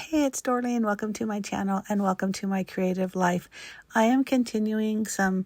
Hey, it's Dorleen. Welcome to my channel and welcome to my creative life. I am continuing some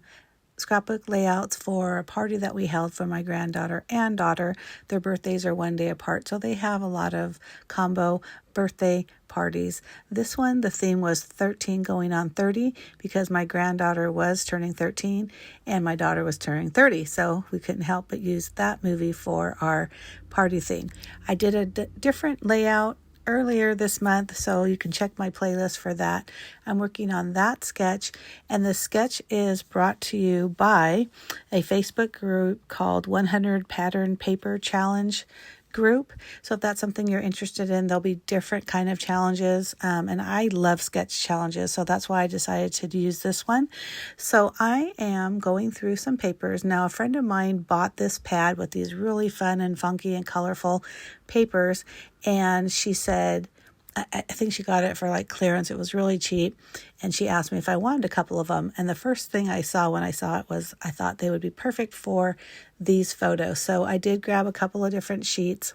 scrapbook layouts for a party that we held for my granddaughter and daughter. Their birthdays are one day apart, so they have a lot of combo birthday parties. This one, the theme was 13 going on 30 because my granddaughter was turning 13 and my daughter was turning 30, so we couldn't help but use that movie for our party theme. I did a different layout earlier this month, so you can check my playlist for that. I'm working on that sketch, and the sketch is brought to you by a Facebook group called 100 Pattern Paper Challenge group. So if that's something you're interested in, there'll be different kind of challenges, and I love sketch challenges, so that's why I decided to use this one. So I am going through some papers. Now, a friend of mine bought this pad with these really fun and funky and colorful papers, and she said, I think she got it for like clearance. It was really cheap. And she asked me if I wanted a couple of them. And the first thing I saw when I saw it was I thought they would be perfect for these photos. So I did grab a couple of different sheets.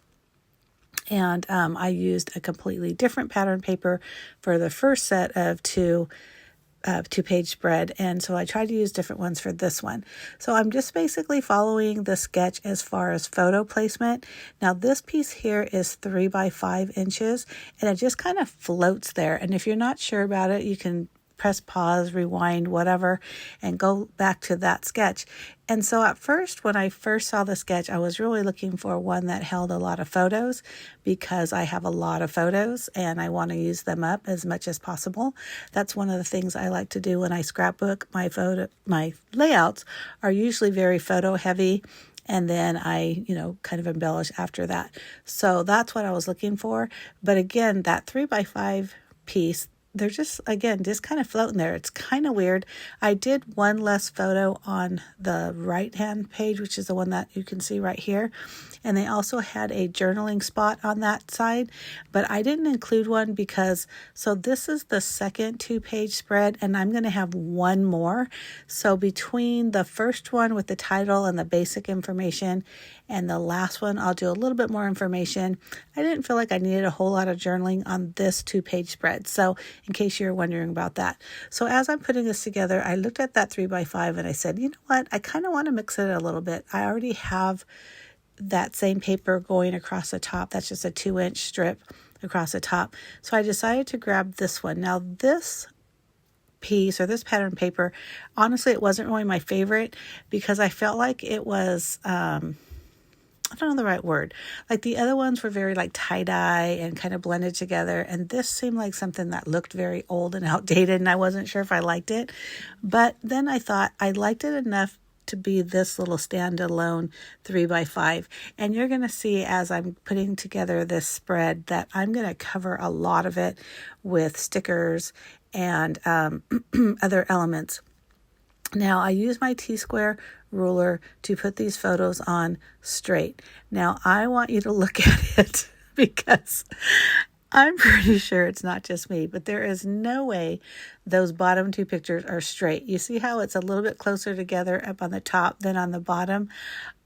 And I used a completely different pattern paper for the first set of two-page spread, and so I tried to use different ones for this one. So I'm just basically following the sketch as far as photo placement. Now this piece here is 3 by 5 inches, and it just kind of floats there. And if you're not sure about it, you can press pause, rewind, whatever, and go back to that sketch. And so at first, when I first saw the sketch, I was really looking for one that held a lot of photos because I have a lot of photos and I want to use them up as much as possible. That's one of the things I like to do when I scrapbook. My layouts are usually very photo heavy, and then I, kind of embellish after that. So that's what I was looking for. But again, that 3 by 5 piece, they're just kind of floating there. It's kind of weird. I did one less photo on the right hand page, which is the one that you can see right here. And they also had a journaling spot on that side, but I didn't include one because, so this is the second 2-page spread and I'm going to have one more. So between the first one with the title and the basic information and the last one, I'll do a little bit more information. I didn't feel like I needed a whole lot of journaling on this 2-page spread. So in case you're wondering about that. So as I'm putting this together, I looked at that 3 by 5 and I said, you know what? I kind of want to mix it a little bit. I already have that same paper going across the top. That's just a 2-inch strip across the top. So I decided to grab this one. Now this piece or this pattern paper, honestly, it wasn't really my favorite because I felt like it was, I don't know the right word. Like the other ones were very like tie-dye and kind of blended together. And this seemed like something that looked very old and outdated. And I wasn't sure if I liked it. But then I thought I liked it enough to be this little standalone 3 by 5. And you're going to see as I'm putting together this spread that I'm going to cover a lot of it with stickers and other elements. Now I use my T-square ruler to put these photos on straight. Now I want you to look at it because I'm pretty sure it's not just me, but there is no way those bottom 2 pictures are straight. You see how it's a little bit closer together up on the top than on the bottom?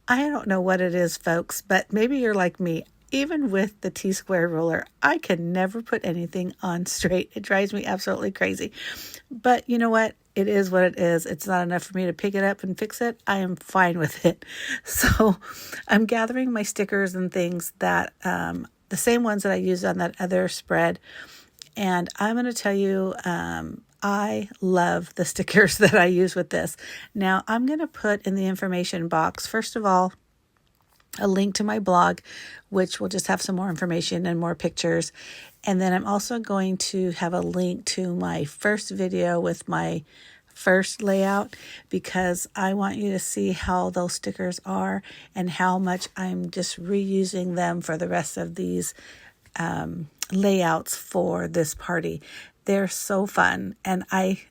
I don't know what it is, folks, but maybe you're like me. Even with the T-square ruler, I can never put anything on straight. It drives me absolutely crazy. But you know what? It is what it is. It's not enough for me to pick it up and fix it. I am fine with it. So I'm gathering my stickers and things that, the same ones that I used on that other spread. And I'm going to tell you, I love the stickers that I use with this. Now I'm going to put in the information box, first of all, a link to my blog, which will just have some more information and more pictures. And then I'm also going to have a link to my first video with my first layout because I want you to see how those stickers are and how much I'm just reusing them for the rest of these layouts for this party. They're so fun and I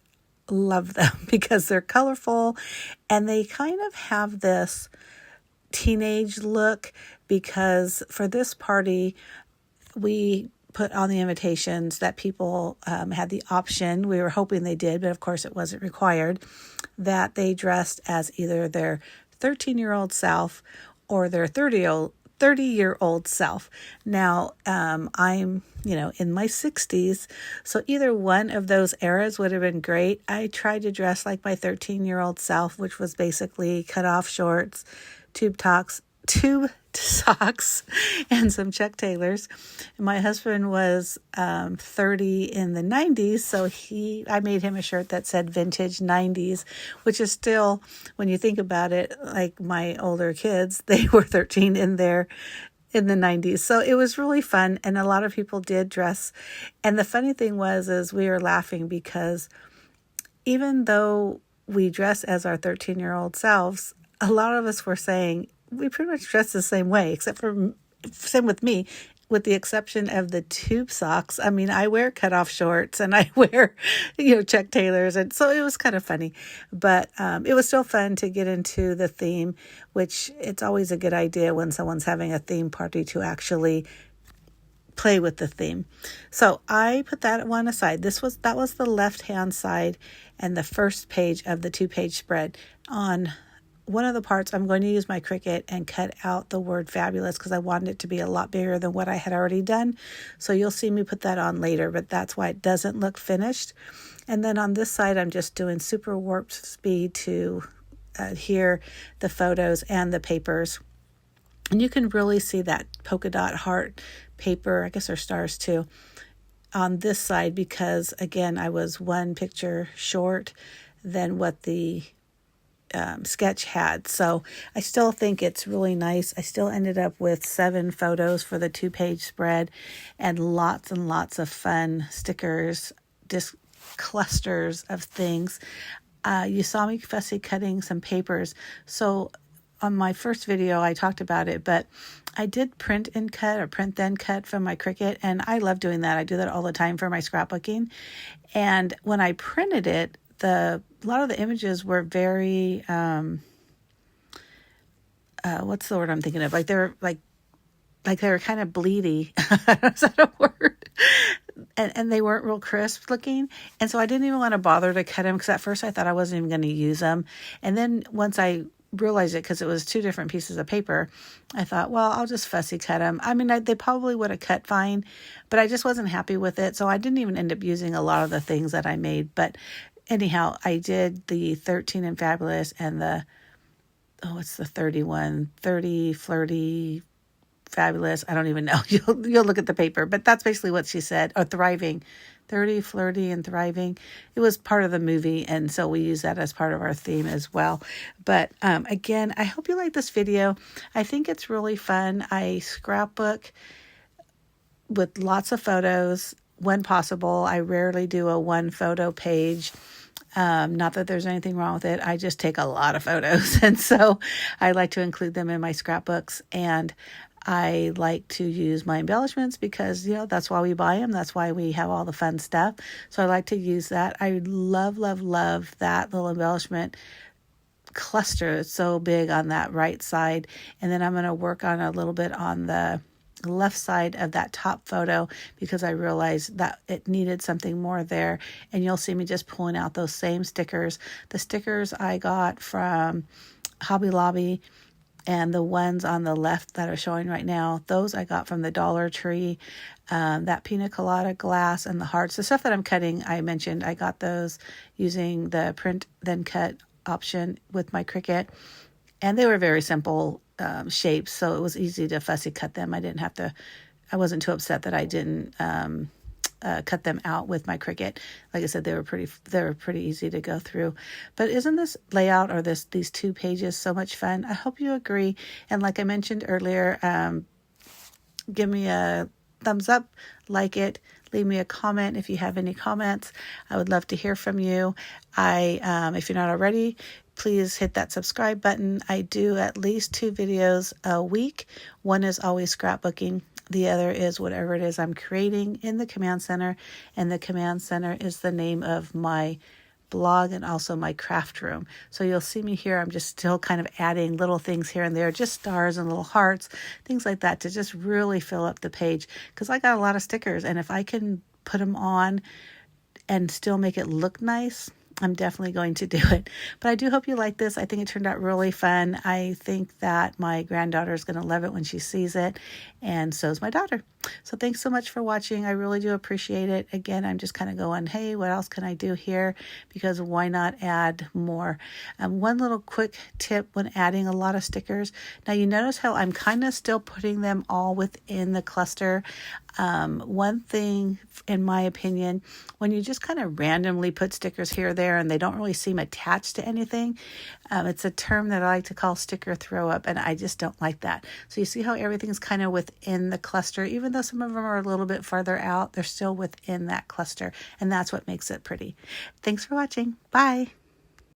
love them because they're colorful and they kind of have this teenage look because for this party we put on the invitations that people had the option, we were hoping they did, but of course it wasn't required, that they dressed as either their 13-year-old self or their 30 30-year-old self. Now, I'm, in my 60s, so either one of those eras would have been great. I tried to dress like my 13-year-old self, which was basically cut off shorts, tube socks, and some Chuck Taylors. And my husband was 30 in the 90s, so I made him a shirt that said vintage 90s, which is still, when you think about it, like my older kids, they were 13 in the 90s. So it was really fun, and a lot of people did dress. And the funny thing is we were laughing because even though we dress as our 13-year-old selves, a lot of us were saying, we pretty much dress the same way, same with me, with the exception of the tube socks. I mean, I wear cutoff shorts and I wear, Chuck Taylors. And so it was kind of funny, but it was still fun to get into the theme, which it's always a good idea when someone's having a theme party to actually play with the theme. So I put that one aside. That was the left-hand side and the first page of the 2-page spread. On one of the parts, I'm going to use my Cricut and cut out the word fabulous because I wanted it to be a lot bigger than what I had already done. So you'll see me put that on later, but that's why it doesn't look finished. And then on this side, I'm just doing super warp speed to adhere the photos and the papers. And you can really see that polka dot heart paper, I guess they're stars too, on this side because, again, I was one picture short than what the sketch had. So I still think it's really nice. I still ended up with 7 photos for the 2-page spread and lots of fun stickers, just clusters of things. You saw me fussy cutting some papers. So on my first video, I talked about it, but I did print and cut or print then cut from my Cricut, and I love doing that. I do that all the time for my scrapbooking. And when I printed it, a lot of the images were very, what's the word I'm thinking of? Like they were kind of bleedy. Is that a word? And they weren't real crisp looking. And so I didn't even want to bother to cut them because at first I thought I wasn't even going to use them. And then once I realized it, because it was 2 different pieces of paper, I thought, well, I'll just fussy cut them. I mean, they probably would have cut fine, but I just wasn't happy with it. So I didn't even end up using a lot of the things that I made. But anyhow, I did the 13 and Fabulous and it's the 31, 30, Flirty, Fabulous. I don't even know. You'll look at the paper, but that's basically what she said. Or Thriving, 30, Flirty, and Thriving. It was part of the movie, and so we use that as part of our theme as well. But again, I hope you like this video. I think it's really fun. I scrapbook with lots of photos when possible. I rarely do a 1-photo page. Not that there's anything wrong with it. I just take a lot of photos. And so I like to include them in my scrapbooks. And I like to use my embellishments because, that's why we buy them. That's why we have all the fun stuff. So I like to use that. I love that little embellishment cluster. It's so big on that right side. And then I'm going to work on a little bit on the left side of that top photo because I realized that it needed something more there. And you'll see me just pulling out those same stickers. The stickers I got from Hobby Lobby, and the ones on the left that are showing right now, those I got from the Dollar Tree. That pina colada glass and the hearts, the stuff that I'm cutting, I mentioned I got those using the print then cut option with my Cricut. And they were very simple shapes, so it was easy to fussy cut them. I wasn't too upset that I didn't cut them out with my Cricut. Like I said, they were pretty easy to go through. But isn't this layout or these 2 pages so much fun? I hope you agree. And like I mentioned earlier, give me a thumbs up, like it, leave me a comment if you have any comments. I would love to hear from you. If you're not already, please hit that subscribe button. I do at least 2 videos a week. One is always scrapbooking. The other is whatever it is I'm creating in the Command Center. And the Command Center is the name of my blog and also my craft room. So you'll see me here. I'm just still kind of adding little things here and there, just stars and little hearts, things like that to just really fill up the page. Because I got a lot of stickers. And if I can put them on and still make it look nice, I'm definitely going to do it. But I do hope you like this. I think it turned out really fun. I think that my granddaughter is going to love it when she sees it, and so is my daughter. So thanks so much for watching. I really do appreciate it. Again, I'm just kind of going, hey, what else can I do here? Because why not add more? One little quick tip when adding a lot of stickers. Now you notice how I'm kind of still putting them all within the cluster. One thing, in my opinion, when you just kind of randomly put stickers here or there and they don't really seem attached to anything, it's a term that I like to call sticker throw up, and I just don't like that. So you see how everything's kind of within the cluster, even though some of them are a little bit farther out, they're still within that cluster, and that's what makes it pretty. Thanks for watching. Bye.